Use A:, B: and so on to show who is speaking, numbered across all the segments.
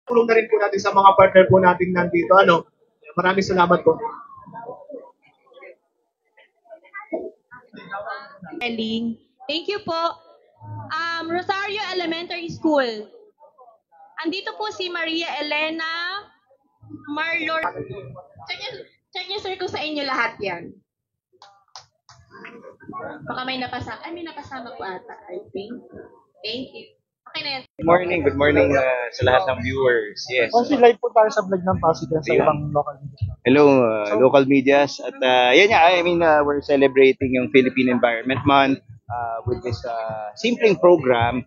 A: tulong na rin po natin sa mga partner po natin nandito. Maraming salamat po.
B: Thank you po. Rosario Elementary School. Andito po si Maria Elena Marlor. Check niyo sir kung sa inyo lahat yan. Baka may napasama. May napasama po ata, I think. Thank you. Okay na yan.
C: Good morning sa lahat ng viewers. Yes.
A: Kasi live po tayo sa vlog ng Pasig sa ibang local media.
C: Hello, local medias. At yan nga, we're celebrating yung Philippine Environment Month with this simpleng program.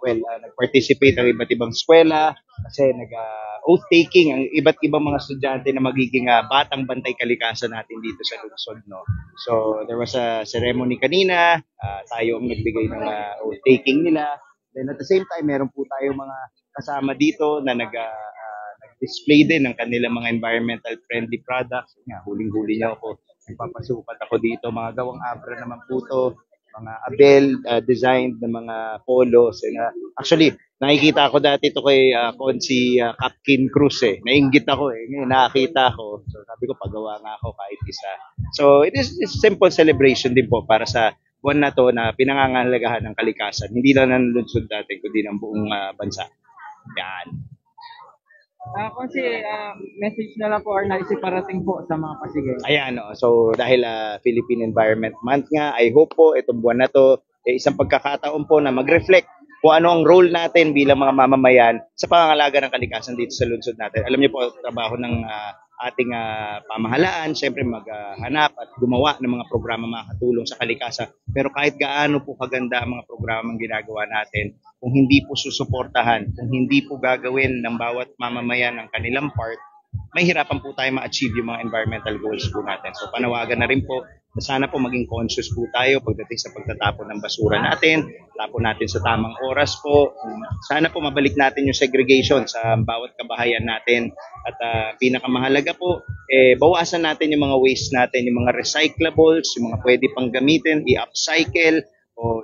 C: Nag-participate ang iba't ibang eskwela kasi nag-oath-taking ang iba't ibang mga estudyante na magiging batang bantay kalikasan natin dito sa lungsod. No? So, there was a ceremony kanina. Tayo ang nagbigay ng oath-taking nila. Then at the same time, meron po tayo mga kasama dito na nag-display din ng kanilang mga environmental friendly products. Huling-huli niyo ako. Nagpapasukat ako dito. Mga gawang abra naman po to. Mga Abel designed na mga polos. And, actually, nakikita ako dati ito kay si Captain Cruz eh. Nainggit ako eh. Ngayon nakakita ako. So sabi ko, pagawa nga ako kahit isa. So it is a simple celebration din po para sa buwan na to na pinangangalagahan ng kalikasan. Hindi lang ng lungsod natin, kundi ng buong bansa. Yan.
D: Kasi message na lang po or naisip parating po sa mga Pasigay.
C: Ayan, so dahil Philippine Environment Month nga, I hope po itong buwan na to, isang pagkakataon po na mag-reflect kung ano ang role natin bilang mga mamamayan sa pangangalaga ng kalikasan dito sa lungsod natin. Alam niyo po, trabaho ng ating pamahalaan, syempre maghanap at gumawa ng mga programa makakatulong sa kalikasan. Pero kahit gaano po kaganda ang mga programang ginagawa natin, kung hindi po susuportahan, kung hindi po gagawin ng bawat mamamayan ang kanilang part, may hirapan po tayo ma-achieve yung mga environmental goals po natin. So panawagan na rin po na sana po maging conscious po tayo pagdating sa pagtatapon ng basura natin, tapon natin sa tamang oras po. Sana po mabalik natin yung segregation sa bawat kabahayan natin. At pinakamahalaga po, bawasan natin yung mga waste natin, yung mga recyclables, yung mga pwede pang gamitin, i-upcycle, o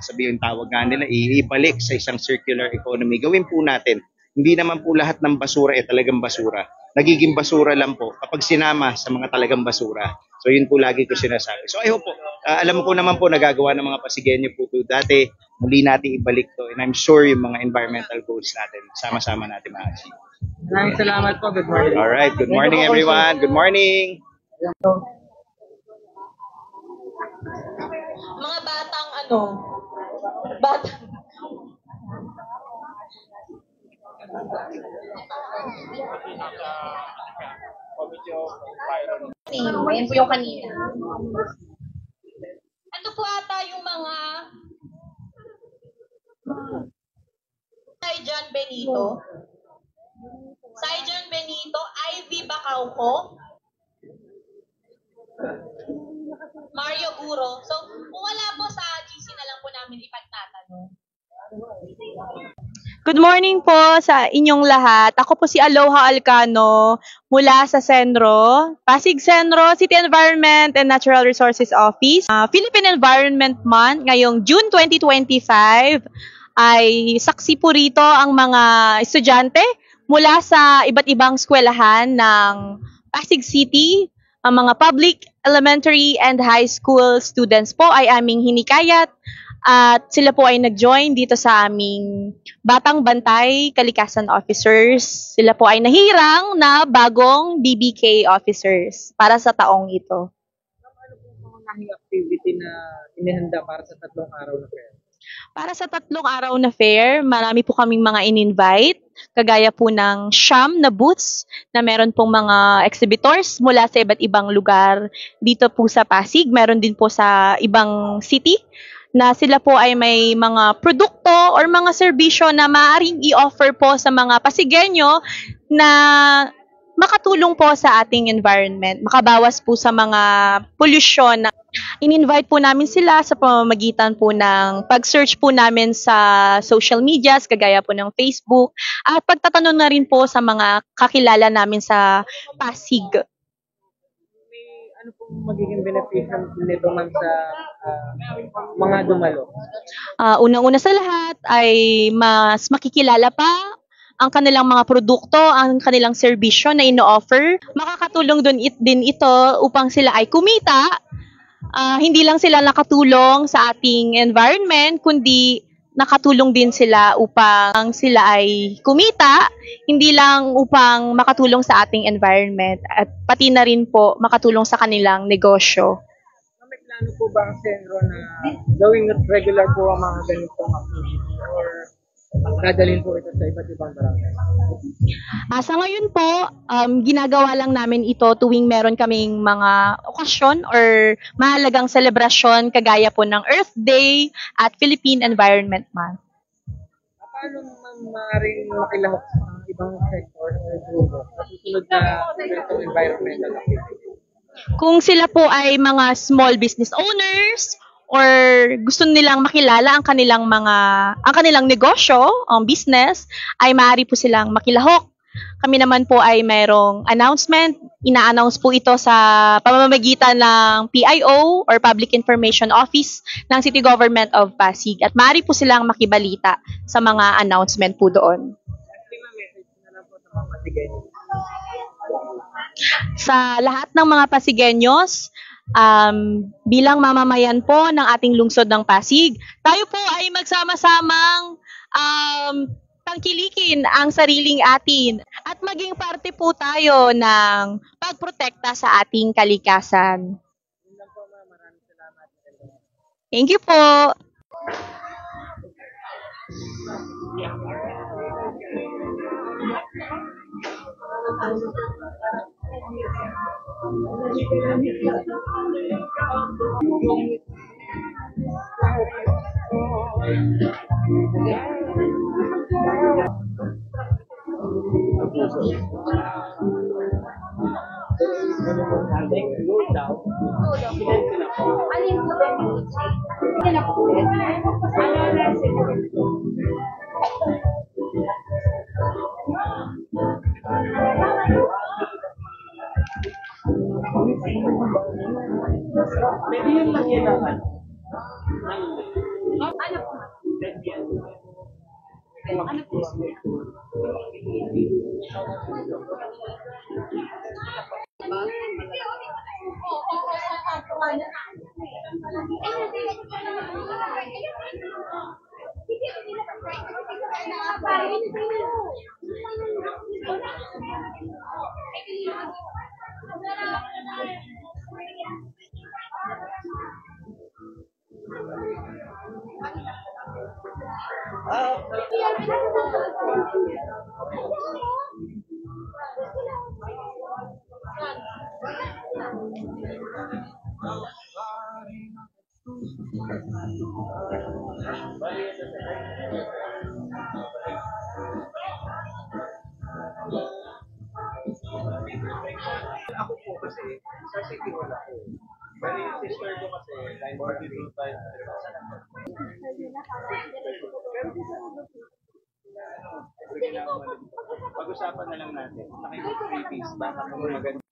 C: sabihin tawag nga nila, ibalik sa isang circular economy. Gawin po natin. Hindi naman po lahat ng basura talagang basura. Nagiging basura lang po kapag sinama sa mga talagang basura. So yun po lagi ko sinasabi. So I hope po, alam ko naman po nagagawa ng mga Pasigenyo po ito dati, muli natin ibalik to. And I'm sure yung mga environmental goals natin, sama-sama natin ma-achieve.
D: Maraming salamat po. Good morning.
C: Alright, good morning everyone. Good morning.
B: Mga batang batang. Ayan po yung kanina. Ito po ata yung mga Saijan Benito. Saijan Benito, Ivy Bacauco, Mario Guro. So, kung wala po sa GC na lang po namin ipagtatanong.
E: Good morning po sa inyong lahat. Ako po si Aloha Alcano mula sa Senro, Pasig Senro City Environment and Natural Resources Office. Philippine Environment Month ngayong June 2025 ay saksi po rito ang mga estudyante mula sa iba't ibang eskwelahan ng Pasig City. Ang mga public, elementary, and high school students po ay aming hinikayat at sila po ay nag-join dito sa aming Batang Bantay Kalikasan Officers. Sila po ay nahirang na bagong BBK officers para sa taong ito.
D: Ano po mga activity na inihanda para sa 3 araw na fair?
E: Para sa 3 araw na fair, marami po kaming mga in-invite, kagaya po ng Sham na booths na meron pong mga exhibitors mula sa iba't ibang lugar dito po sa Pasig. Meron din po sa ibang city na sila po ay may mga produkto or mga serbisyo na maaaring i-offer po sa mga Pasigenyo na makatulong po sa ating environment, makabawas po sa mga pollution. In-invite po namin sila sa pamamagitan po ng pag-search po namin sa social medias, kagaya po ng Facebook, at pagtatanong na rin po sa mga kakilala namin sa Pasig.
D: Ano pong magiging beneficial nito man sa mga dumalo?
E: Unang-una sa lahat ay mas makikilala pa, ang kanilang mga produkto, ang kanilang serbisyo na ino-offer. Makakatulong din ito upang sila ay kumita. Hindi lang sila nakatulong sa ating environment, kundi nakatulong din sila upang sila ay kumita, hindi lang upang makatulong sa ating environment at pati na rin po makatulong sa kanilang negosyo.
D: May plano po ba ang sentro na gawing regular po ang mga ganitong activity or dadalhin po ito sa iba't ibang barangay?
E: Sa ngayon po, ginagawa lang namin ito tuwing meron kaming mga okasyon or mahalagang selebrasyon kagaya po ng Earth Day at Philippine Environment Month.
D: Paano naman maaaring makilahok sa ibang sector o grupo sa susunod na ganitong environmental activity?
E: Kung sila po ay mga small business owners or gusto nilang makilala ang kanilang negosyo, ang business, ay maaari po silang makilahok. Kami naman po ay mayroong announcement. Ina-announce po ito sa pamamagitan ng PIO or Public Information Office ng City Government of Pasig at maaari po silang makibalita sa mga announcement po doon. Sa lahat ng mga Pasigueños, bilang mamamayan po ng ating lungsod ng Pasig, tayo po ay magsama-samang tangkilikin ang sariling atin at maging parte po tayo ng pagprotekta sa ating kalikasan. Thank you po.
C: Ako po kasi, sa city wala ko. Bali, sister ko kasi, line 45. Pag-usapan na lang natin. Nakikita-freebies, baka kung maganda.